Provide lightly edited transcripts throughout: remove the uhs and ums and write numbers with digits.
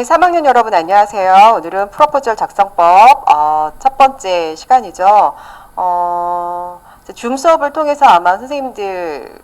우리 3학년 여러분 안녕하세요. 오늘은 프로포절 작성법 첫 번째 시간이죠. 줌 수업을 통해서 아마 선생님들과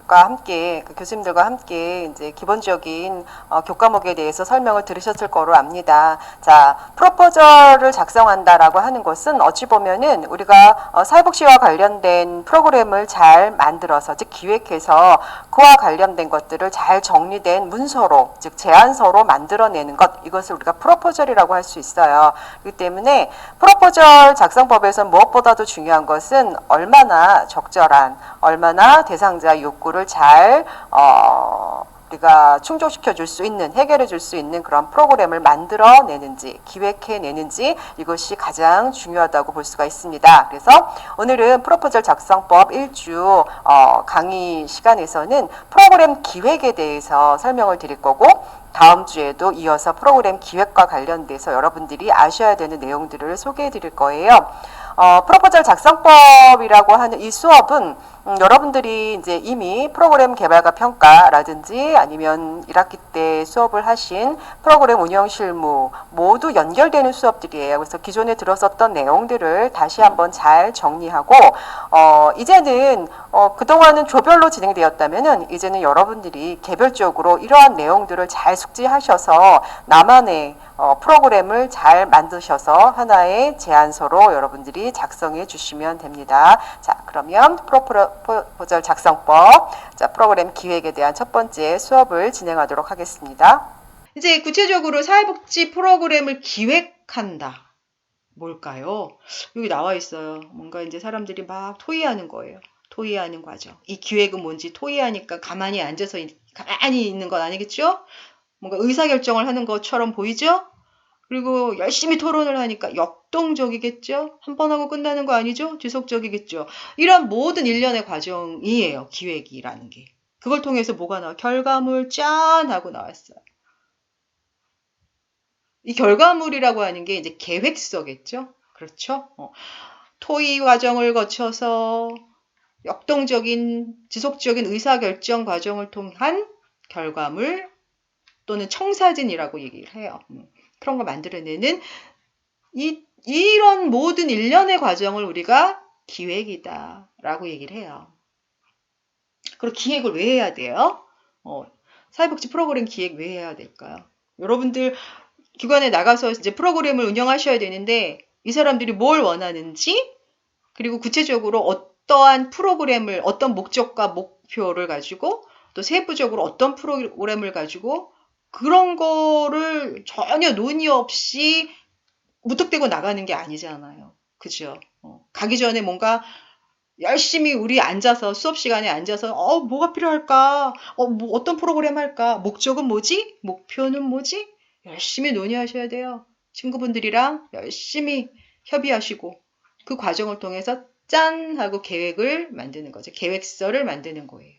함께 교수님들과 함께 이제 기본적인 교과목에 대해서 설명을 들으셨을 거로 압니다. 자, 프로포절을 작성한다라고 하는 것은 어찌 보면은 우리가 사회복지와 관련된 프로그램을 잘 만들어서 즉 기획해서 그와 관련된 것들을 잘 정리된 문서로 즉 제안서로 만들어내는 것, 이것을 우리가 프로포절이라고 할 수 있어요. 그렇기 때문에 프로포절 작성법에서 무엇보다도 중요한 것은 얼마나 적절한, 얼마나 대상자 욕구를 잘 우리가 충족시켜 줄 수 있는, 해결해 줄 수 있는 그런 프로그램을 만들어내는지, 기획해내는지, 이것이 가장 중요하다고 볼 수가 있습니다. 그래서 오늘은 프로포절 작성법 1주 강의 시간에서는 프로그램 기획에 대해서 설명을 드릴 거고, 다음 주에도 이어서 프로그램 기획과 관련돼서 여러분들이 아셔야 되는 내용들을 소개해 드릴 거예요. 프로포절 작성법이라고 하는 이 수업은 여러분들이 이제 이미 프로그램 개발과 평가라든지 아니면 1학기 때 수업을 하신 프로그램 운영 실무 모두 연결되는 수업들이에요. 그래서 기존에 들었었던 내용들을 다시 한번 잘 정리하고 이제는 그동안은 조별로 진행되었다면은 이제는 여러분들이 개별적으로 이러한 내용들을 잘 숙지하셔서 나만의 프로그램을 잘 만드셔서 하나의 제안서로 여러분들이 작성해 주시면 됩니다. 자, 그러면 프로포절 작성법, 자, 프로그램 기획에 대한 첫 번째 수업을 진행하도록 하겠습니다. 이제 구체적으로 사회복지 프로그램을 기획한다. 뭘까요? 여기 나와 있어요. 뭔가 이제 사람들이 막 토의하는 거예요. 토의하는 과정. 이 기획은 뭔지 토의하니까 가만히 앉아서 가만히 있는 건 아니겠죠? 뭔가 의사결정을 하는 것처럼 보이죠? 그리고 열심히 토론을 하니까 역동적이겠죠? 한 번 하고 끝나는 거 아니죠? 지속적이겠죠? 이런 모든 일련의 과정이에요. 기획이라는 게. 그걸 통해서 뭐가 나와? 결과물 짠 하고 나왔어요. 이 결과물이라고 하는 게 이제 계획서겠죠? 그렇죠? 토의 과정을 거쳐서 역동적인 지속적인 의사결정 과정을 통한 결과물 또는 청사진이라고 얘기를 해요. 그런 거 만들어내는 이런 모든 일련의 과정을 우리가 기획이다라고 얘기를 해요. 그리고 기획을 왜 해야 돼요? 사회복지 프로그램 기획 왜 해야 될까요? 여러분들 기관에 나가서 이제 프로그램을 운영하셔야 되는데 이 사람들이 뭘 원하는지, 그리고 구체적으로 어떠한 프로그램을, 어떤 목적과 목표를 가지고 또 세부적으로 어떤 프로그램을 가지고 그런 거를 전혀 논의 없이 무턱대고 나가는 게 아니잖아요. 그죠? 가기 전에 뭔가 열심히 우리 앉아서 수업 시간에 앉아서 뭐가 필요할까? 뭐 어떤 프로그램 할까? 목적은 뭐지? 목표는 뭐지? 열심히 논의하셔야 돼요. 친구분들이랑 열심히 협의하시고 그 과정을 통해서 짠 하고 계획을 만드는 거죠. 계획서를 만드는 거예요.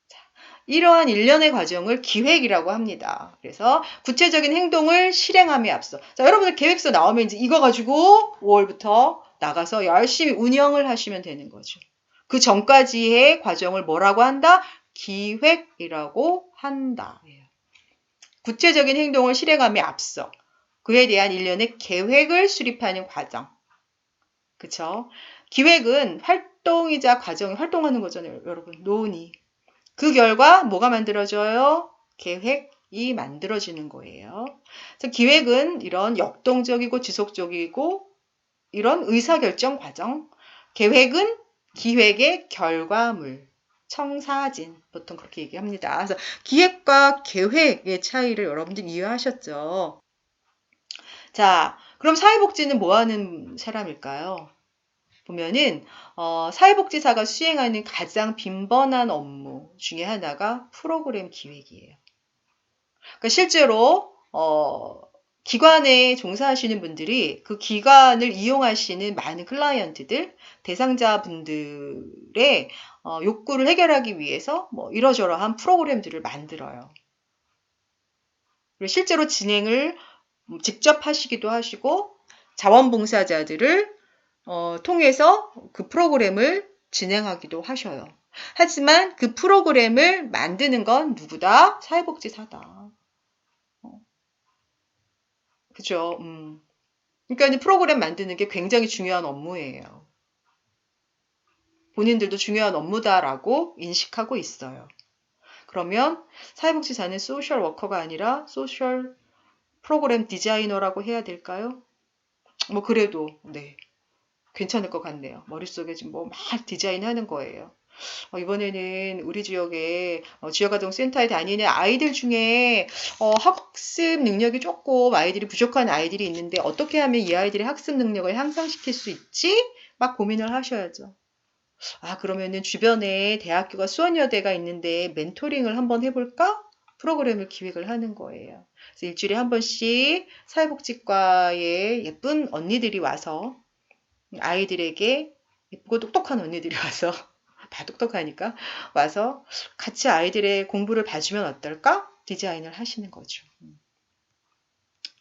자, 이러한 일련의 과정을 기획이라고 합니다. 그래서 구체적인 행동을 실행함에 앞서, 자, 여러분들 계획서 나오면 이제 이거 가지고 5월부터 나가서 열심히 운영을 하시면 되는 거죠. 그 전까지의 과정을 뭐라고 한다? 기획이라고 한다. 구체적인 행동을 실행함에 앞서 그에 대한 일련의 계획을 수립하는 과정. 그쵸? 기획은 활동이자 과정이 활동하는 거잖아요, 여러분. 논의. 그 결과 뭐가 만들어져요? 계획이 만들어지는 거예요. 그래서 기획은 이런 역동적이고 지속적이고 이런 의사결정 과정. 계획은 기획의 결과물, 청사진, 보통 그렇게 얘기합니다. 그래서 기획과 계획의 차이를 여러분들 이해하셨죠? 자, 그럼 사회복지는 뭐 하는 사람일까요? 보면은 사회복지사가 수행하는 가장 빈번한 업무 중에 하나가 프로그램 기획이에요. 그러니까 실제로 기관에 종사하시는 분들이 그 기관을 이용하시는 많은 클라이언트들, 대상자분들의 욕구를 해결하기 위해서 뭐 이러저러한 프로그램들을 만들어요. 그리고 실제로 진행을 직접 하시기도 하시고 자원봉사자들을 통해서 그 프로그램을 진행하기도 하셔요. 하지만 그 프로그램을 만드는 건 누구다? 사회복지사다. 그죠? 그러니까 이제 프로그램 만드는 게 굉장히 중요한 업무예요. 본인들도 중요한 업무다라고 인식하고 있어요. 그러면 사회복지사는 소셜 워커가 아니라 소셜 프로그램 디자이너라고 해야 될까요? 뭐 그래도 네 괜찮을 것 같네요. 머릿속에 지금 뭐 막 디자인하는 거예요. 이번에는 우리 지역에 지역아동센터에 다니는 아이들 중에 학습 능력이 조금 아이들이 부족한 아이들이 있는데 어떻게 하면 이 아이들의 학습 능력을 향상시킬 수 있지? 막 고민을 하셔야죠. 그러면은 주변에 대학교가 수원여대가 있는데 멘토링을 한번 해볼까? 프로그램을 기획을 하는 거예요. 그래서 일주일에 한 번씩 사회복지과에 예쁜 언니들이 와서 아이들에게 예쁘고 똑똑한 언니들이 와서 다 똑똑하니까 와서 같이 아이들의 공부를 봐주면 어떨까? 디자인을 하시는 거죠.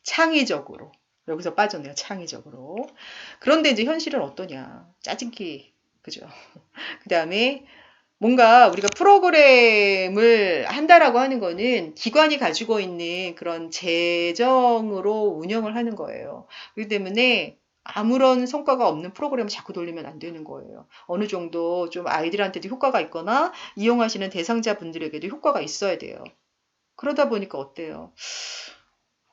창의적으로. 여기서 빠졌네요. 창의적으로. 그런데 이제 현실은 어떠냐? 짜증기. 그죠? 그 다음에 뭔가 우리가 프로그램을 한다라고 하는 거는 기관이 가지고 있는 그런 재정으로 운영을 하는 거예요. 그렇기 때문에 아무런 성과가 없는 프로그램을 자꾸 돌리면 안 되는 거예요. 어느 정도 좀 아이들한테도 효과가 있거나 이용하시는 대상자분들에게도 효과가 있어야 돼요. 그러다 보니까 어때요?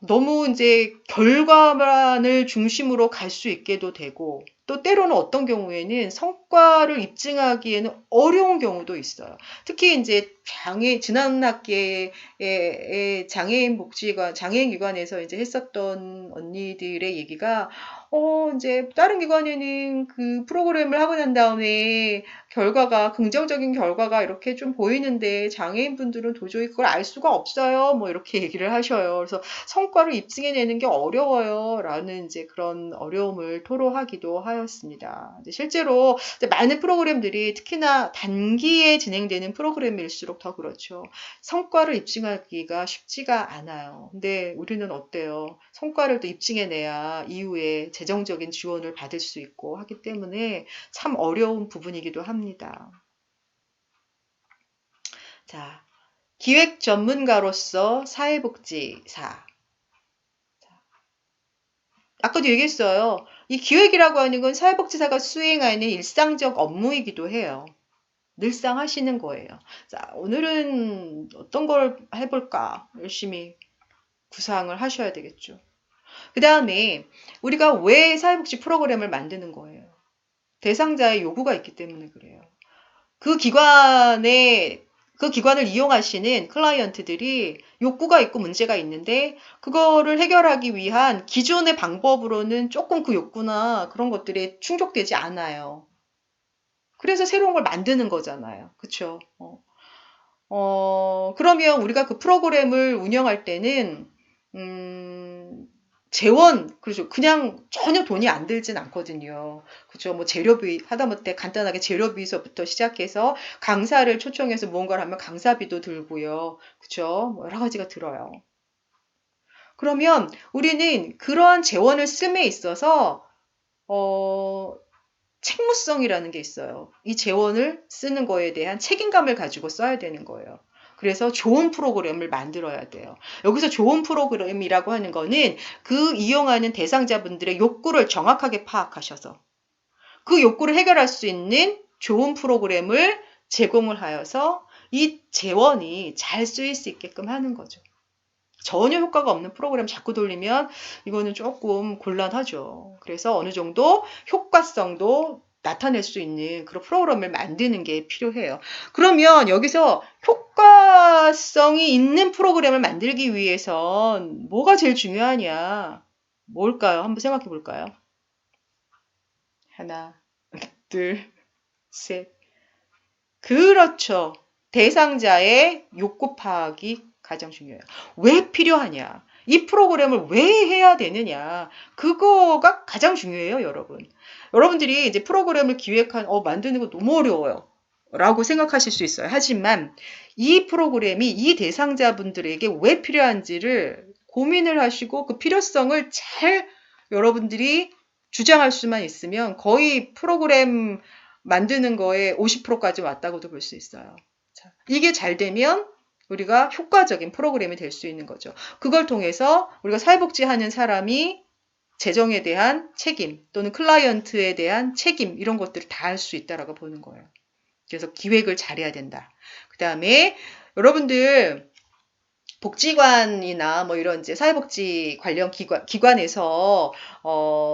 너무 이제 결과만을 중심으로 갈 수 있게도 되고, 또 때로는 어떤 경우에는 성과를 입증하기에는 어려운 경우도 있어요. 특히 이제 지난 학기에 장애인 복지관, 장애인 기관에서 이제 했었던 언니들의 얘기가, 이제 다른 기관에는 그 프로그램을 하고 난 다음에 긍정적인 결과가 이렇게 좀 보이는데 장애인분들은 도저히 그걸 알 수가 없어요. 뭐 이렇게 얘기를 하셔요. 그래서 성과를 입증해내는 게 어려워요. 라는 이제 그런 어려움을 토로하기도 하였습니다. 실제로 많은 프로그램들이 특히나 단기에 진행되는 프로그램일수록 더 그렇죠. 성과를 입증하기가 쉽지가 않아요. 근데 우리는 어때요? 성과를 또 입증해내야 이후에 재정적인 지원을 받을 수 있고 하기 때문에 참 어려운 부분이기도 합니다. 자, 기획 전문가로서 사회복지사. 아까도 얘기했어요. 이 기획이라고 하는 건 사회복지사가 수행하는 일상적 업무이기도 해요. 늘상 하시는 거예요. 자, 오늘은 어떤 걸 해볼까? 열심히 구상을 하셔야 되겠죠. 그 다음에 우리가 왜 사회복지 프로그램을 만드는 거예요? 대상자의 요구가 있기 때문에 그래요. 그 기관을 이용하시는 클라이언트들이 욕구가 있고 문제가 있는데 그거를 해결하기 위한 기존의 방법으로는 조금 그 욕구나 그런 것들이 충족되지 않아요. 그래서 새로운 걸 만드는 거잖아요. 그쵸? 그러면 우리가 그 프로그램을 운영할 때는, 그렇죠. 그냥 전혀 돈이 안 들진 않거든요. 그죠. 뭐 재료비, 하다못해 간단하게 재료비서부터 시작해서 강사를 초청해서 무언가를 하면 강사비도 들고요. 그죠. 뭐 여러 가지가 들어요. 그러면 우리는 그러한 재원을 씀에 있어서, 책무성이라는 게 있어요. 이 재원을 쓰는 거에 대한 책임감을 가지고 써야 되는 거예요. 그래서 좋은 프로그램을 만들어야 돼요. 여기서 좋은 프로그램이라고 하는 거는 그 이용하는 대상자분들의 욕구를 정확하게 파악하셔서 그 욕구를 해결할 수 있는 좋은 프로그램을 제공을 하여서 이 재원이 잘 쓰일 수 있게끔 하는 거죠. 전혀 효과가 없는 프로그램 자꾸 돌리면 이거는 조금 곤란하죠. 그래서 어느 정도 효과성도 나타낼 수 있는 그런 프로그램을 만드는 게 필요해요. 그러면 여기서 효과성이 있는 프로그램을 만들기 위해선 뭐가 제일 중요하냐? 뭘까요? 한번 생각해 볼까요? 하나, 둘, 셋. 그렇죠. 대상자의 욕구 파악이 가장 중요해요. 왜 필요하냐? 이 프로그램을 왜 해야 되느냐? 그거가 가장 중요해요, 여러분. 여러분들이 이제 프로그램을 만드는 거 너무 어려워요. 라고 생각하실 수 있어요. 하지만 이 프로그램이 이 대상자분들에게 왜 필요한지를 고민을 하시고 그 필요성을 잘 여러분들이 주장할 수만 있으면 거의 프로그램 만드는 거에 50%까지 왔다고도 볼 수 있어요. 자, 이게 잘 되면 우리가 효과적인 프로그램이 될 수 있는 거죠. 그걸 통해서 우리가 사회복지하는 사람이 재정에 대한 책임 또는 클라이언트에 대한 책임 이런 것들을 다 할 수 있다라고 보는 거예요. 그래서 기획을 잘해야 된다. 그 다음에 여러분들 복지관이나 뭐 이런 이제 사회복지 관련 기관에서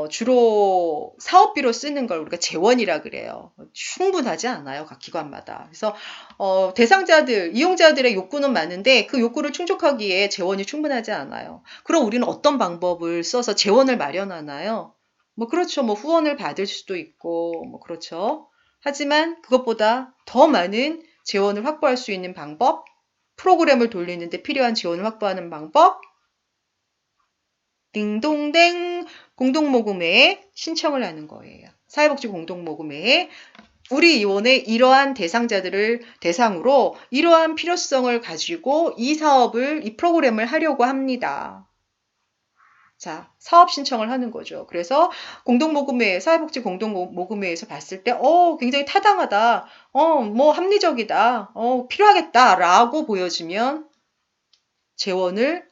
주로 사업비로 쓰는 걸 우리가 재원이라 그래요. 충분하지 않아요, 각 기관마다. 그래서 대상자들, 이용자들의 욕구는 많은데 그 욕구를 충족하기에 재원이 충분하지 않아요. 그럼 우리는 어떤 방법을 써서 재원을 마련하나요? 뭐 그렇죠. 뭐 후원을 받을 수도 있고 뭐 그렇죠. 하지만 그것보다 더 많은 재원을 확보할 수 있는 방법, 프로그램을 돌리는데 필요한 지원을 확보하는 방법, 딩동댕 공동모금회에 신청을 하는 거예요. 사회복지 공동모금회에 우리 의원의 이러한 대상자들을 대상으로 이러한 필요성을 가지고 이 사업을, 이 프로그램을 하려고 합니다. 자, 사업 신청을 하는 거죠. 그래서 공동모금회, 사회복지 공동모금회에서 봤을 때, 굉장히 타당하다, 뭐 합리적이다, 필요하겠다라고 보여지면 재원을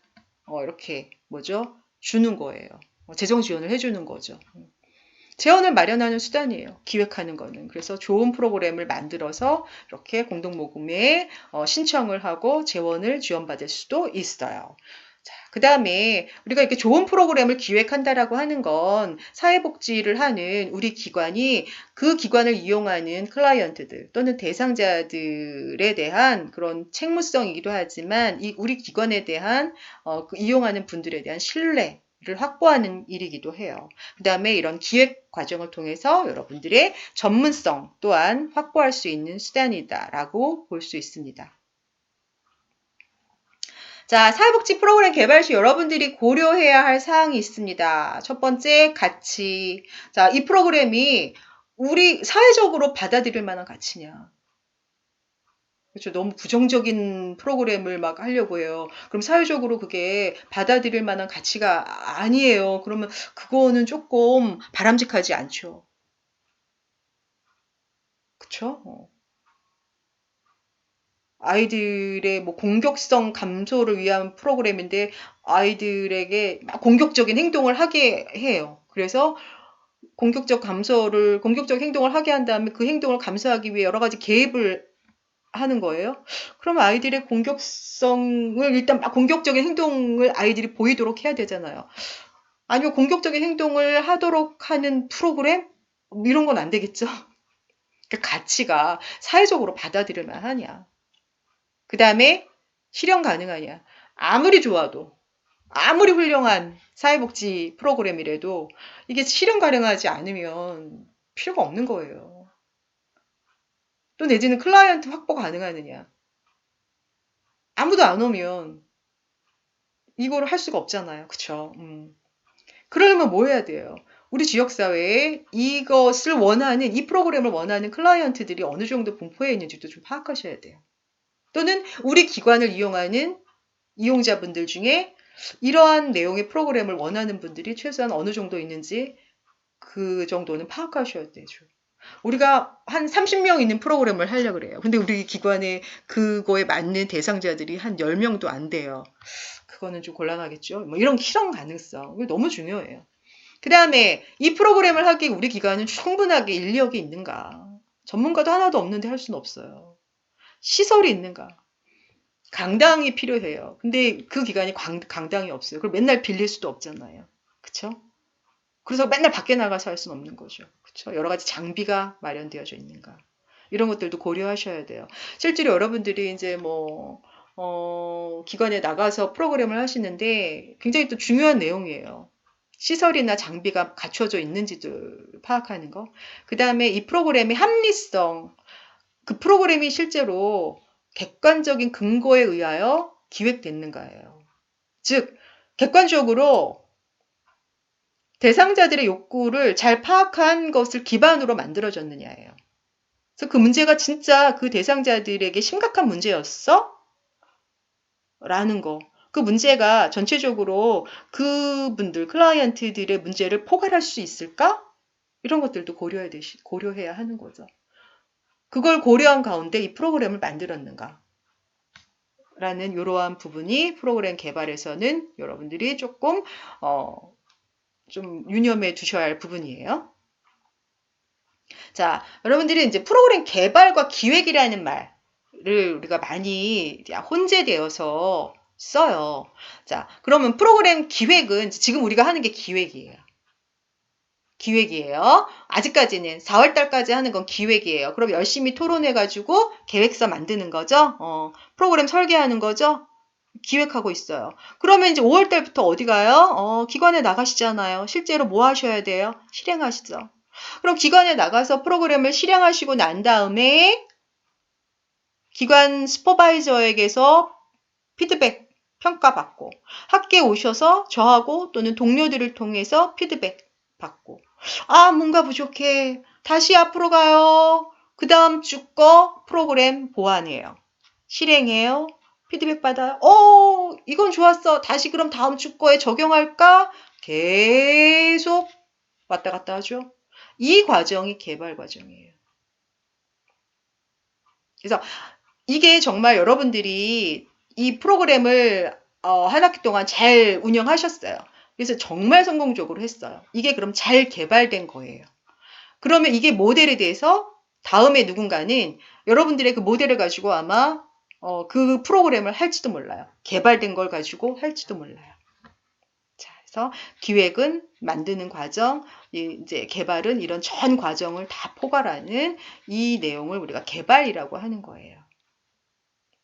이렇게 뭐죠? 주는 거예요. 재정 지원을 해주는 거죠. 재원을 마련하는 수단이에요. 기획하는 거는. 그래서 좋은 프로그램을 만들어서 이렇게 공동모금회에 신청을 하고 재원을 지원받을 수도 있어요. 자, 그 다음에 우리가 이렇게 좋은 프로그램을 기획한다라고 하는 건 사회복지를 하는 우리 기관이 그 기관을 이용하는 클라이언트들 또는 대상자들에 대한 그런 책무성이기도 하지만 우리 기관에 대한 그 이용하는 분들에 대한 신뢰를 확보하는 일이기도 해요. 그 다음에 이런 기획 과정을 통해서 여러분들의 전문성 또한 확보할 수 있는 수단이다라고 볼 수 있습니다. 자, 사회복지 프로그램 개발 시 여러분들이 고려해야 할 사항이 있습니다. 첫 번째, 가치. 자, 이 프로그램이 우리 사회적으로 받아들일 만한 가치냐. 그렇죠. 너무 부정적인 프로그램을 막 하려고 해요. 그럼 사회적으로 그게 받아들일 만한 가치가 아니에요. 그러면 그거는 조금 바람직하지 않죠. 그쵸? 아이들의 뭐 공격성 감소를 위한 프로그램인데 아이들에게 막 공격적인 행동을 하게 해요. 그래서 공격적 행동을 하게 한 다음에 그 행동을 감수하기 위해 여러 가지 개입을 하는 거예요. 그럼 아이들의 공격성을 일단 막 공격적인 행동을 아이들이 보이도록 해야 되잖아요. 아니면 공격적인 행동을 하도록 하는 프로그램? 이런 건 안 되겠죠. 그 가치가 사회적으로 받아들일 만하냐. 그 다음에 실현 가능하냐. 아무리 좋아도, 아무리 훌륭한 사회복지 프로그램이라도 이게 실현 가능하지 않으면 필요가 없는 거예요. 또 내지는 클라이언트 확보 가능하느냐. 아무도 안 오면 이거를 할 수가 없잖아요. 그쵸? 그러려면 뭐 해야 돼요? 우리 지역사회에 이것을 원하는, 이 프로그램을 원하는 클라이언트들이 어느 정도 분포해 있는지도 좀 파악하셔야 돼요. 또는 우리 기관을 이용하는 이용자분들 중에 이러한 내용의 프로그램을 원하는 분들이 최소한 어느 정도 있는지 그 정도는 파악하셔야 되죠. 우리가 한 30명 있는 프로그램을 하려고 그래요. 근데 우리 기관에 그거에 맞는 대상자들이 한 10명도 안 돼요. 그거는 좀 곤란하겠죠. 뭐 이런 실현 가능성. 이거 너무 중요해요. 그 다음에 이 프로그램을 하기에 우리 기관은 충분하게 인력이 있는가. 전문가도 하나도 없는데 할 수는 없어요. 시설이 있는가. 강당이 필요해요. 근데 그 기간이 강당이 없어요. 그걸 맨날 빌릴 수도 없잖아요. 그쵸? 그래서 맨날 밖에 나가서 할 수는 없는 거죠. 그쵸? 여러 가지 장비가 마련되어져 있는가. 이런 것들도 고려하셔야 돼요. 실제로 여러분들이 이제 기관에 나가서 프로그램을 하시는데 굉장히 또 중요한 내용이에요. 시설이나 장비가 갖춰져 있는지도 파악하는 거. 그 다음에 이 프로그램의 합리성. 그 프로그램이 실제로 객관적인 근거에 의하여 기획됐는가예요. 즉, 객관적으로 대상자들의 욕구를 잘 파악한 것을 기반으로 만들어졌느냐예요. 그래서 그 문제가 진짜 그 대상자들에게 심각한 문제였어? 라는 거. 그 문제가 전체적으로 그분들, 클라이언트들의 문제를 포괄할 수 있을까? 이런 것들도 고려해야 하는 거죠. 그걸 고려한 가운데 이 프로그램을 만들었는가? 라는 이러한 부분이 프로그램 개발에서는 여러분들이 조금 좀 유념해 두셔야 할 부분이에요. 자, 여러분들이 이제 프로그램 개발과 기획이라는 말을 우리가 많이 혼재되어서 써요. 자, 그러면 프로그램 기획은 지금 우리가 하는 게 기획이에요. 기획이에요. 아직까지는 4월 달까지 하는 건 기획이에요. 그럼 열심히 토론해가지고 계획서 만드는 거죠. 프로그램 설계하는 거죠. 기획하고 있어요. 그러면 이제 5월 달부터 어디 가요? 기관에 나가시잖아요. 실제로 뭐 하셔야 돼요? 실행하시죠. 그럼 기관에 나가서 프로그램을 실행하시고 난 다음에 기관 슈퍼바이저에게서 피드백, 평가받고 학교에 오셔서 저하고 또는 동료들을 통해서 피드백 받고 아, 뭔가 부족해. 다시 앞으로 가요. 그 다음 주 거 프로그램 보완해요. 실행해요. 피드백 받아요. 이건 좋았어. 다시 그럼 다음 주 거에 적용할까? 계속 왔다 갔다 하죠. 이 과정이 개발 과정이에요. 그래서 이게 정말 여러분들이 이 프로그램을 한 학기 동안 잘 운영하셨어요. 그래서 정말 성공적으로 했어요. 이게 그럼 잘 개발된 거예요. 그러면 이게 모델에 대해서 다음에 누군가는 여러분들의 그 모델을 가지고 아마 그 프로그램을 할지도 몰라요. 개발된 걸 가지고 할지도 몰라요. 자, 그래서 기획은 만드는 과정, 이제 개발은 이런 전 과정을 다 포괄하는 이 내용을 우리가 개발이라고 하는 거예요.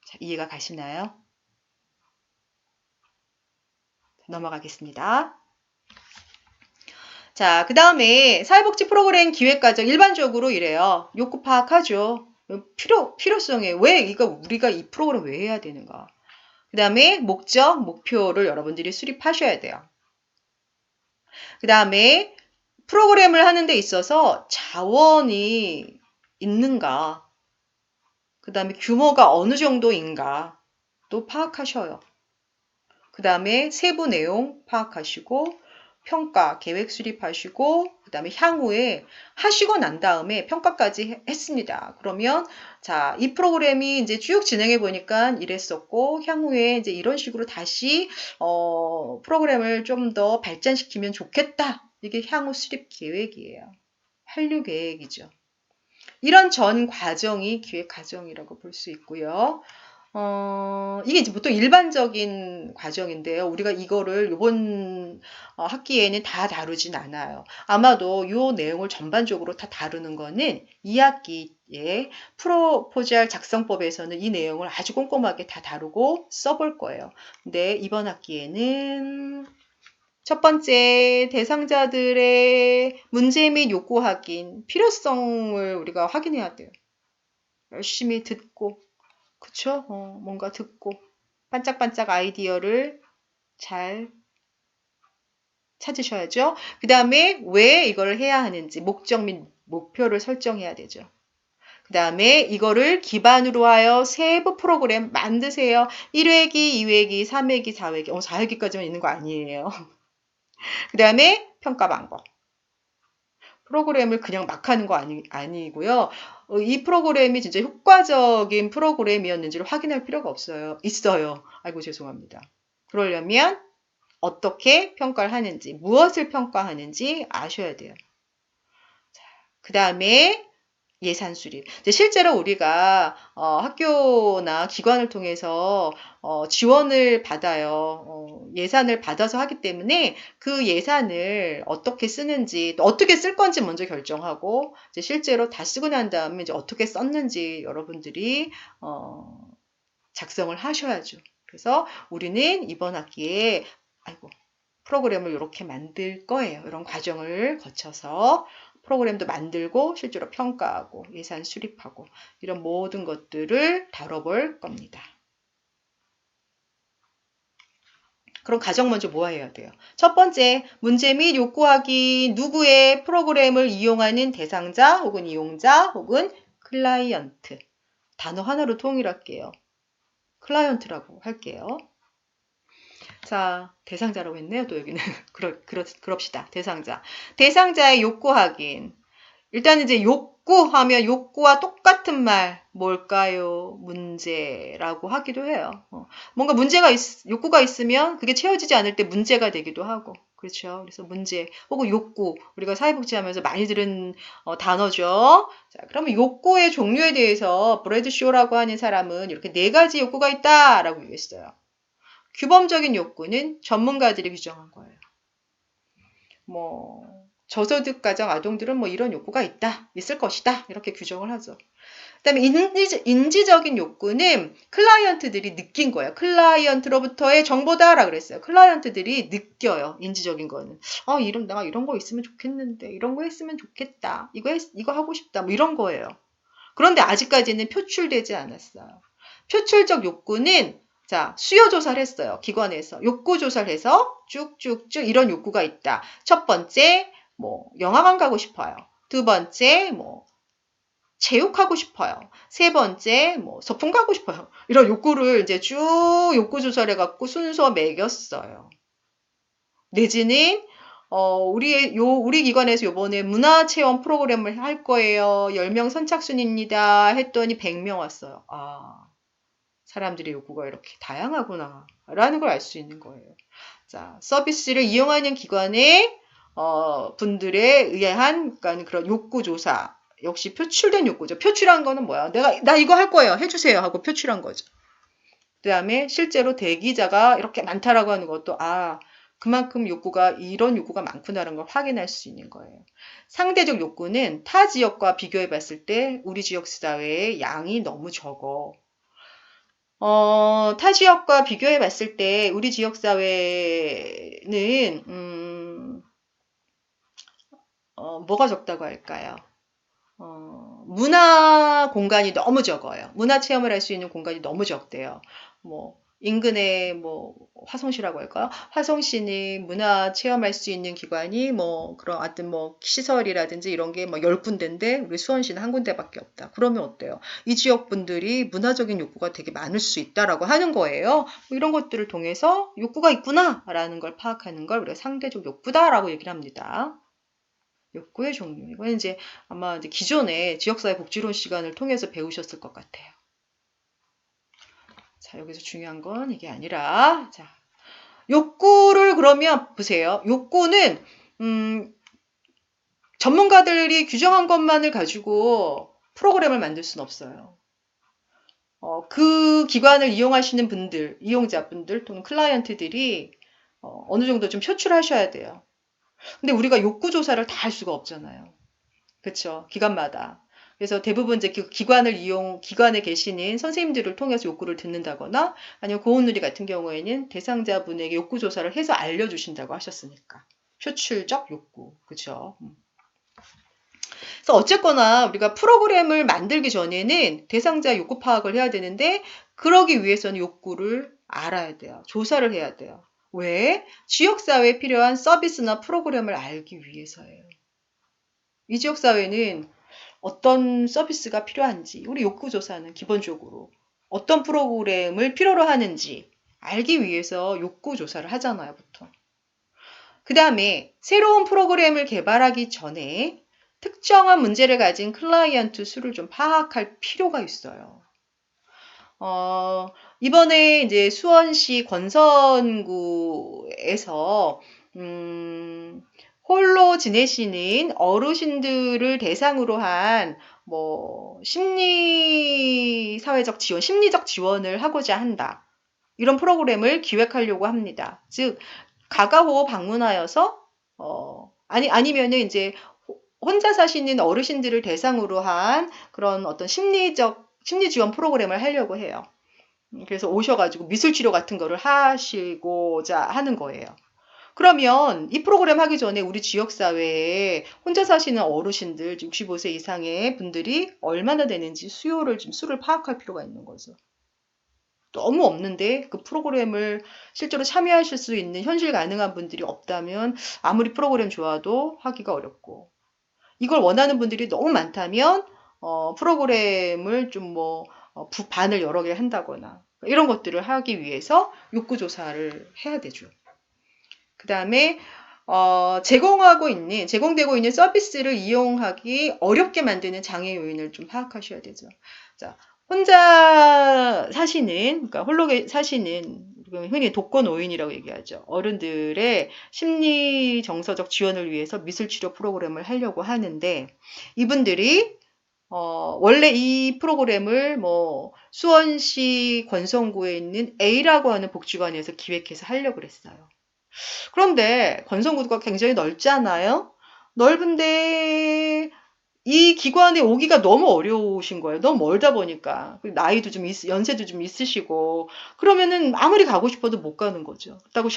자, 이해가 가시나요? 넘어가겠습니다. 자, 그 다음에 사회복지 프로그램 기획과정 일반적으로 이래요. 욕구 파악하죠. 필요성에 왜 우리가 이 프로그램 왜 해야 되는가. 그 다음에 목적, 목표를 여러분들이 수립하셔야 돼요. 그 다음에 프로그램을 하는 데 있어서 자원이 있는가. 그 다음에 규모가 어느 정도인가 또 파악하셔요. 그 다음에 세부 내용 파악하시고 평가, 계획 수립하시고 그 다음에 향후에 하시고 난 다음에 평가까지 했습니다. 그러면 자, 이 프로그램이 이제 쭉 진행해 보니까 이랬었고 향후에 이제 이런 식으로 다시 프로그램을 좀 더 발전시키면 좋겠다. 이게 향후 수립 계획이에요. 한류 계획이죠. 이런 전 과정이 기획 과정이라고 볼 수 있고요. 이게 이제 보통 일반적인 과정인데요. 우리가 이거를 이번 학기에는 다 다루진 않아요. 아마도 이 내용을 전반적으로 다 다루는 거는 2학기에 프로포잘 작성법에서는 이 내용을 아주 꼼꼼하게 다 다루고 써볼 거예요. 근데 이번 학기에는 첫 번째, 대상자들의 문제 및 욕구 확인, 필요성을 우리가 확인해야 돼요. 열심히 듣고, 그쵸? 뭔가 듣고, 반짝반짝 아이디어를 잘 찾으셔야죠. 그 다음에 왜 이걸 해야 하는지, 목적 및 목표를 설정해야 되죠. 그 다음에 이거를 기반으로 하여 세부 프로그램 만드세요. 1회기, 2회기, 3회기, 4회기. 4회기까지만 있는 거 아니에요. 그 다음에 평가 방법. 프로그램을 그냥 막 하는 거 아니고요. 이 프로그램이 진짜 효과적인 프로그램이었는지를 확인할 필요가 있어요. 아이고, 죄송합니다. 그러려면 어떻게 평가를 하는지, 무엇을 평가하는지 아셔야 돼요. 그 다음에 예산 수립. 실제로 우리가 학교나 기관을 통해서 지원을 받아요. 예산을 받아서 하기 때문에 그 예산을 어떻게 쓰는지, 또 어떻게 쓸 건지 먼저 결정하고 이제 실제로 다 쓰고 난 다음에 이제 어떻게 썼는지 여러분들이 작성을 하셔야죠. 그래서 우리는 이번 학기에 프로그램을 이렇게 만들 거예요. 이런 과정을 거쳐서 프로그램도 만들고 실제로 평가하고 예산 수립하고 이런 모든 것들을 다뤄볼 겁니다. 그럼 가장 먼저 뭐 해야 돼요? 첫 번째, 문제 및 욕구 확인, 누구의 프로그램을 이용하는 대상자 혹은 이용자 혹은 클라이언트. 단어 하나로 통일할게요. 클라이언트라고 할게요. 자, 대상자라고 했네요. 또 여기는. 그럽시다. 대상자. 대상자의 욕구 확인. 일단 이제 욕구하면 욕구와 똑같은 말 뭘까요? 문제라고 하기도 해요. 뭔가 욕구가 있으면 그게 채워지지 않을 때 문제가 되기도 하고. 그렇죠. 그래서 문제 혹은 욕구 우리가 사회복지하면서 많이 들은 단어죠. 자, 그러면 욕구의 종류에 대해서 브래드쇼라고 하는 사람은 이렇게 4가지 욕구가 있다라고 얘기했어요. 규범적인 욕구는 전문가들이 규정한 거예요. 저소득 가정 아동들은 이런 욕구가 있을 것이다. 이렇게 규정을 하죠. 그다음에 인지적인 욕구는 클라이언트들이 느낀 거예요. 클라이언트로부터의 정보다라 그랬어요. 클라이언트들이 느껴요. 인지적인 거는. 내가 이런 거 있으면 좋겠는데, 이런 거 했으면 좋겠다. 이거 하고 싶다. 이런 거예요. 그런데 아직까지는 표출되지 않았어요. 표출적 욕구는 자, 수요 조사를 했어요. 기관에서. 욕구 조사를 해서 쭉쭉쭉 이런 욕구가 있다. 첫 번째, 영화관 가고 싶어요. 두 번째, 체육하고 싶어요. 세 번째, 소풍 가고 싶어요. 이런 욕구를 이제 쭉 욕구 조사를 해갖고 순서 매겼어요. 내지는, 우리 기관에서 요번에 문화체험 프로그램을 할 거예요. 10명 선착순입니다. 했더니 100명 왔어요. 사람들의 욕구가 이렇게 다양하구나. 라는 걸 알 수 있는 거예요. 자, 서비스를 이용하는 기관의, 분들에 의한, 그러니까 그런 욕구 조사. 역시 표출된 욕구죠. 표출한 거는 뭐야? 나 이거 할 거예요. 해주세요. 하고 표출한 거죠. 그 다음에 실제로 대기자가 이렇게 많다라고 하는 것도, 그만큼 이런 욕구가 많구나라는 걸 확인할 수 있는 거예요. 상대적 욕구는 타 지역과 비교해 봤을 때 우리 지역 사회의 양이 너무 적어. 타 지역과 비교해 봤을 때 우리 지역 사회는 뭐가 적다고 할까요? 문화 공간이 너무 적어요. 문화 체험을 할 수 있는 공간이 너무 적대요. 인근에 화성시라고 할까요? 화성시는 문화 체험할 수 있는 기관이 그런 하여튼 시설이라든지 이런 게 10군데인데 우리 수원시는 한 군데밖에 없다. 그러면 어때요? 이 지역 분들이 문화적인 욕구가 되게 많을 수 있다라고 하는 거예요. 이런 것들을 통해서 욕구가 있구나라는 걸 파악하는 걸 우리가 상대적 욕구다라고 얘기를 합니다. 욕구의 종류. 이건 이제 아마 이제 기존에 지역사회 복지론 시간을 통해서 배우셨을 것 같아요. 자, 여기서 중요한 건 이게 아니라, 자, 욕구를 그러면 보세요. 욕구는, 전문가들이 규정한 것만을 가지고 프로그램을 만들 수는 없어요. 그 기관을 이용하시는 분들, 이용자분들 또는 클라이언트들이 어느 정도 좀 표출하셔야 돼요. 근데 우리가 욕구 조사를 다 할 수가 없잖아요. 그렇죠. 기관마다. 그래서 대부분 이제 기관에 계시는 선생님들을 통해서 욕구를 듣는다거나 아니면 고은누리 같은 경우에는 대상자분에게 욕구 조사를 해서 알려주신다고 하셨으니까. 표출적 욕구. 그렇죠. 그래서 어쨌거나 우리가 프로그램을 만들기 전에는 대상자 욕구 파악을 해야 되는데 그러기 위해서는 욕구를 알아야 돼요. 조사를 해야 돼요. 왜? 지역사회에 필요한 서비스나 프로그램을 알기 위해서예요. 이 지역사회는 어떤 서비스가 필요한지, 우리 욕구조사는 기본적으로 어떤 프로그램을 필요로 하는지 알기 위해서 욕구조사를 하잖아요, 보통. 그 다음에 새로운 프로그램을 개발하기 전에 특정한 문제를 가진 클라이언트 수를 좀 파악할 필요가 있어요. 이번에 이제 수원시 권선구에서, 홀로 지내시는 어르신들을 대상으로 한, 심리적 지원을 하고자 한다. 이런 프로그램을 기획하려고 합니다. 즉, 가가호 방문하여서, 아니면은 이제 혼자 사시는 어르신들을 대상으로 한 그런 어떤 심리 지원 프로그램을 하려고 해요. 그래서 오셔가지고 미술치료 같은 거를 하시고자 하는 거예요. 그러면 이 프로그램 하기 전에 우리 지역사회에 혼자 사시는 어르신들, 65세 이상의 분들이 얼마나 되는지 수를 파악할 필요가 있는 거죠. 너무 없는데 그 프로그램을 실제로 참여하실 수 있는 현실 가능한 분들이 없다면 아무리 프로그램 좋아도 하기가 어렵고 이걸 원하는 분들이 너무 많다면 프로그램을 좀 반을 여러 개 한다거나 이런 것들을 하기 위해서 욕구조사를 해야 되죠. 그 다음에 제공되고 있는 서비스를 이용하기 어렵게 만드는 장애 요인을 좀 파악하셔야 되죠. 자, 혼자 사시는, 그러니까 홀로 사시는, 흔히 독거노인이라고 얘기하죠. 어른들의 심리 정서적 지원을 위해서 미술치료 프로그램을 하려고 하는데, 이분들이 원래 이 프로그램을 뭐 수원시 권성구에 있는 A라고 하는 복지관에서 기획해서 하려고 그랬어요. 그런데 권성구가 굉장히 넓잖아요. 넓은데 이 기관에 오기가 너무 어려우신 거예요. 너무 멀다 보니까. 나이도 좀 연세도 좀 있으시고. 그러면은 아무리 가고 싶어도 못 가는 거죠. 그렇다고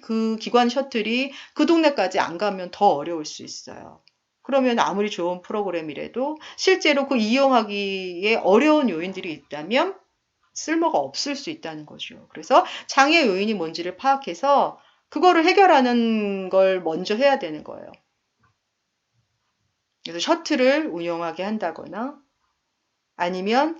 그 기관 셔틀이 그 동네까지 안 가면 더 어려울 수 있어요. 그러면 아무리 좋은 프로그램이라도 실제로 그 이용하기에 어려운 요인들이 있다면 쓸모가 없을 수 있다는 거죠. 그래서 장애 요인이 뭔지를 파악해서 그거를 해결하는 걸 먼저 해야 되는 거예요. 그래서 셔틀을 운영하게 한다거나 아니면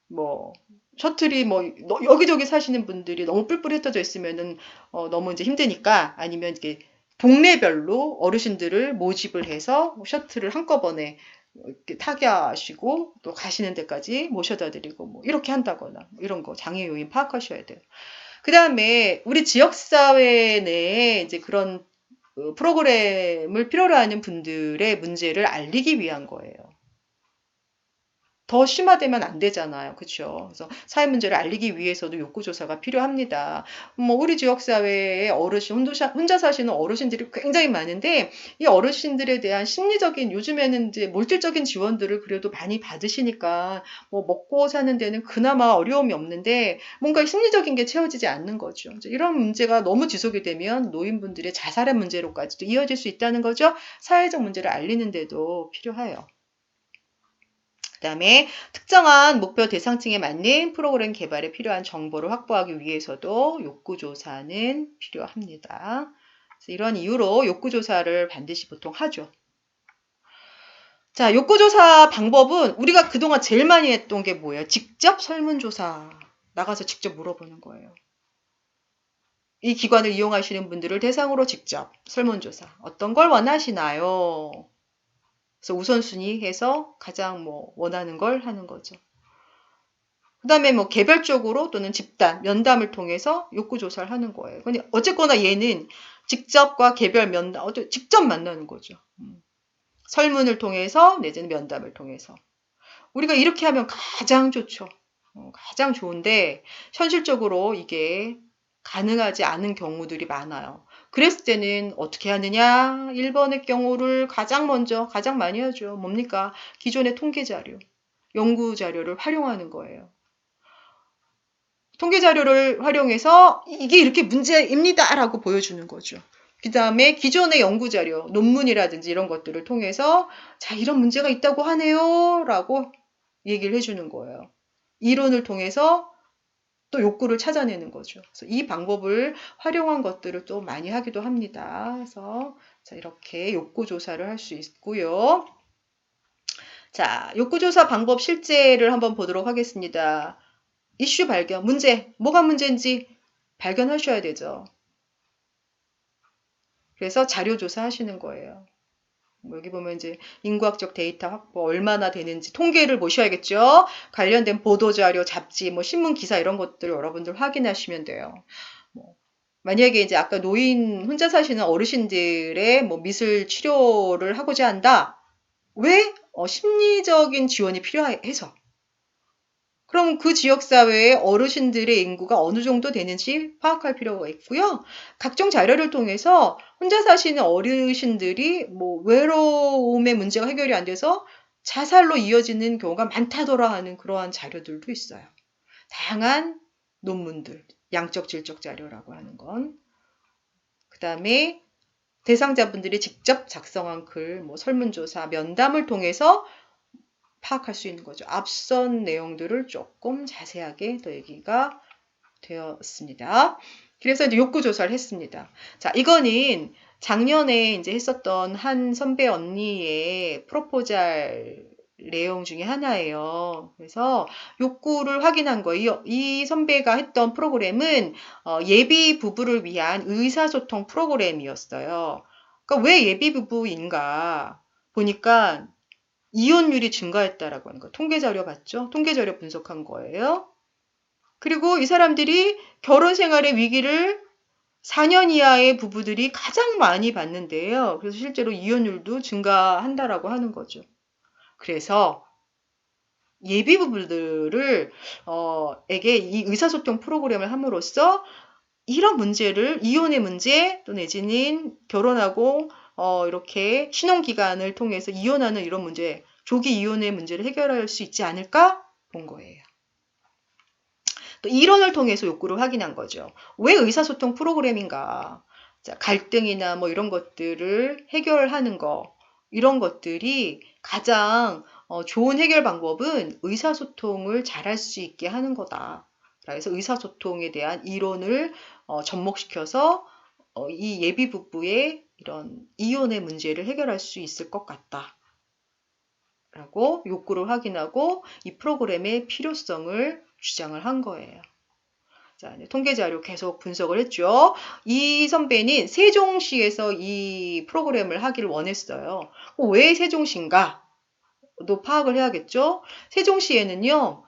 뭐 셔틀이 뭐 여기저기 사시는 분들이 너무 뿔뿔이 흩어져 있으면은 너무 이제 힘드니까 아니면 이렇게 동네별로 어르신들을 모집을 해서 셔틀을 한꺼번에 이렇게 타게 하시고 또 가시는 데까지 모셔다 드리고 뭐 이렇게 한다거나 이런 거 장애 요인 파악하셔야 돼요. 그 다음에 우리 지역사회 내에 이제 그런 프로그램을 필요로 하는 분들의 문제를 알리기 위한 거예요. 더 심화되면 안 되잖아요. 그렇죠? 그래서 사회 문제를 알리기 위해서도 욕구조사가 필요합니다. 뭐 우리 지역사회에 혼자 사시는 어르신들이 굉장히 많은데 이 어르신들에 대한 심리적인 요즘에는 이제 물질적인 지원들을 그래도 많이 받으시니까 뭐 먹고 사는 데는 그나마 어려움이 없는데 뭔가 심리적인 게 채워지지 않는 거죠. 이런 문제가 너무 지속이 되면 노인분들의 자살의 문제로까지도 이어질 수 있다는 거죠. 사회적 문제를 알리는데도 필요해요. 그 다음에 특정한 목표 대상층에 맞는 프로그램 개발에 필요한 정보를 확보하기 위해서도 욕구조사는 필요합니다. 이런 이유로 욕구조사를 반드시 보통 하죠. 자, 욕구조사 방법은 우리가 그동안 제일 많이 했던 게 뭐예요? 직접 설문조사. 나가서 직접 물어보는 거예요. 이 기관을 이용하시는 분들을 대상으로 직접 설문조사. 어떤 걸 원하시나요? 그래서 우선순위 해서 가장 뭐 원하는 걸 하는 거죠. 그 다음에 뭐 개별적으로 또는 집단, 면담을 통해서 욕구조사를 하는 거예요. 근데 어쨌거나 얘는 직접과 개별 면담, 직접 만나는 거죠. 설문을 통해서 내지는 면담을 통해서. 우리가 이렇게 하면 가장 좋죠. 가장 좋은데 현실적으로 이게 가능하지 않은 경우들이 많아요. 그랬을 때는 어떻게 하느냐? 1번의 경우를 가장 많이 하죠. 뭡니까? 기존의 통계 자료, 연구 자료를 활용하는 거예요. 통계 자료를 활용해서 이게 이렇게 문제입니다라고 보여주는 거죠. 그 다음에 기존의 연구 자료, 논문이라든지 이런 것들을 통해서 자, 이런 문제가 있다고 하네요 라고 얘기를 해주는 거예요. 이론을 통해서 또 욕구를 찾아내는 거죠. 그래서 이 방법을 활용한 것들을 또 많이 하기도 합니다. 그래서 자, 이렇게 욕구 조사를 할 수 있고요. 자, 욕구 조사 방법 실제를 한번 보도록 하겠습니다. 이슈 발견, 문제, 뭐가 문제인지 발견하셔야 되죠. 그래서 자료 조사하시는 거예요. 여기 보면 이제 인구학적 데이터 확보 얼마나 되는지 통계를 보셔야겠죠. 관련된 보도자료, 잡지, 뭐 신문 기사 이런 것들 여러분들 확인하시면 돼요. 만약에 이제 아까 혼자 사시는 어르신들의 뭐 미술 치료를 하고자 한다. 왜? 심리적인 지원이 필요해서. 그럼 그 지역사회의 어르신들의 인구가 어느 정도 되는지 파악할 필요가 있고요. 각종 자료를 통해서 혼자 사시는 어르신들이 뭐 외로움의 문제가 해결이 안 돼서 자살로 이어지는 경우가 많다더라 하는 그러한 자료들도 있어요. 다양한 논문들, 양적 질적 자료라고 하는 건. 그 다음에 대상자분들이 직접 작성한 글, 뭐 설문조사, 면담을 통해서 파악할 수 있는 거죠. 앞선 내용들을 조금 자세하게 더 얘기가 되었습니다. 그래서 이제 욕구 조사를 했습니다. 자, 이거는 작년에 이제 했었던 한 선배 언니의 프로포잘 내용 중에 하나예요. 그래서 욕구를 확인한 거예요. 이 선배가 했던 프로그램은 예비 부부를 위한 의사소통 프로그램이었어요. 그러니까 왜 예비부부인가 보니까 이혼율이 증가했다라고 하는 거. 통계 자료 봤죠? 통계 자료 분석한 거예요. 그리고 이 사람들이 결혼 생활의 위기를 4년 이하의 부부들이 가장 많이 받는데요. 그래서 실제로 이혼율도 증가한다라고 하는 거죠. 그래서 예비 부부들을 에게 이 의사소통 프로그램을 함으로써 이런 문제를 이혼의 문제 또 내지는 결혼하고 이렇게 신혼 기간을 통해서 이혼하는 이런 문제, 조기 이혼의 문제를 해결할 수 있지 않을까 본 거예요. 또 이론을 통해서 욕구를 확인한 거죠. 왜 의사소통 프로그램인가? 자, 갈등이나 뭐 이런 것들을 해결하는 거, 이런 것들이 가장 좋은 해결 방법은 의사소통을 잘할 수 있게 하는 거다. 그래서 의사소통에 대한 이론을 접목시켜서 이 예비 부부의 이런 이혼의 문제를 해결할 수 있을 것 같다. 라고 욕구를 확인하고 이 프로그램의 필요성을 주장을 한 거예요. 자, 통계 자료 계속 분석을 했죠. 이 선배는 세종시에서 이 프로그램을 하기를 원했어요. 왜 세종시인가? 도 파악을 해야겠죠. 세종시에는요,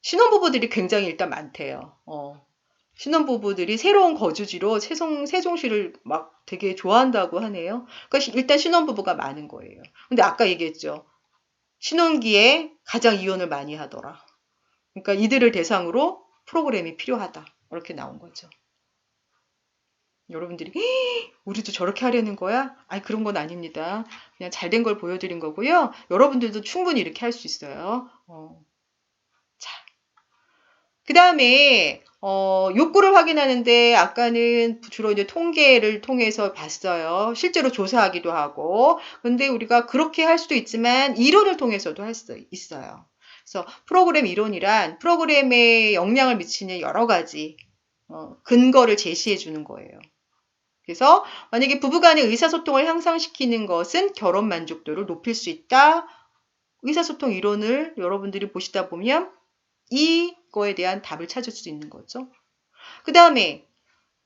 신혼부부들이 굉장히 일단 많대요. 신혼부부들이 새로운 거주지로 세종시를 막 되게 좋아한다고 하네요. 그러니까 일단 신혼부부가 많은 거예요. 근데 아까 얘기했죠. 신혼기에 가장 이혼을 많이 하더라. 그러니까 이들을 대상으로 프로그램이 필요하다. 이렇게 나온 거죠. 여러분들이 우리도 저렇게 하려는 거야? 아니 그런 건 아닙니다. 그냥 잘된 걸 보여드린 거고요. 여러분들도 충분히 이렇게 할 수 있어요. 자, 그 다음에 욕구를 확인하는데 아까는 주로 이제 통계를 통해서 봤어요. 실제로 조사하기도 하고. 근데 우리가 그렇게 할 수도 있지만 이론을 통해서도 할 수 있어요. 그래서 프로그램 이론이란 프로그램에 영향을 미치는 여러 가지 근거를 제시해 주는 거예요. 그래서 만약에 부부간의 의사소통을 향상시키는 것은 결혼 만족도를 높일 수 있다. 의사소통 이론을 여러분들이 보시다 보면 이거에 대한 답을 찾을 수 있는 거죠. 그 다음에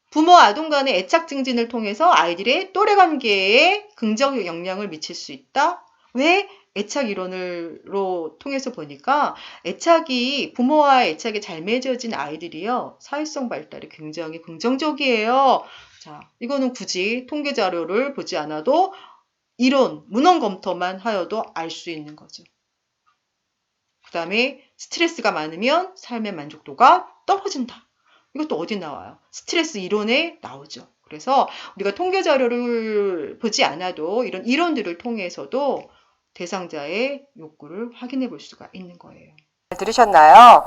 부모 아동 간의 애착 증진을 통해서 아이들의 또래 관계에 긍정적 영향을 미칠 수 있다. 왜? 애착 이론으로 통해서 보니까 부모와의 애착이 잘 맺어진 아이들이요. 사회성 발달이 굉장히 긍정적이에요. 자, 이거는 굳이 통계 자료를 보지 않아도 이론, 문헌 검토만 하여도 알 수 있는 거죠. 그 다음에 스트레스가 많으면 삶의 만족도가 떨어진다. 이것도 어디 나와요? 스트레스 이론에 나오죠. 그래서 우리가 통계 자료를 보지 않아도 이런 이론들을 통해서도 대상자의 욕구를 확인해 볼 수가 있는 거예요. 들으셨나요?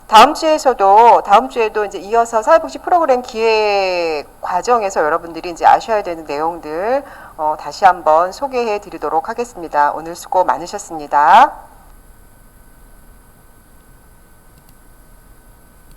다음 주에도 이제 이어서 사회복지 프로그램 기획 과정에서 여러분들이 이제 아셔야 되는 내용들 다시 한번 소개해 드리도록 하겠습니다. 오늘 수고 많으셨습니다.